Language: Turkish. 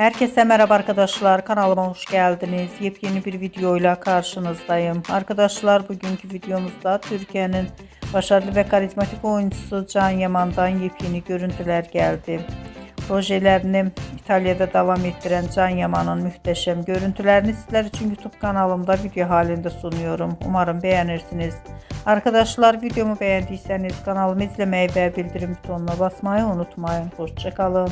Herkese merhaba arkadaşlar, kanalıma hoş geldiniz. Yepyeni bir videoyla karşınızdayım. Arkadaşlar, bugünkü videomuzda Türkiye'nin başarılı ve karizmatik oyuncusu Can Yaman'dan yepyeni görüntüler geldi. Projelerini İtalya'da devam ettiren Can Yaman'ın muhteşem görüntülerini sizler için YouTube kanalımda video halinde sunuyorum. Umarım beğenirsiniz. Arkadaşlar, videomu beğendiyseniz kanalımı izlemeyi ve bildirim butonuna basmayı unutmayın. Hoşça kalın.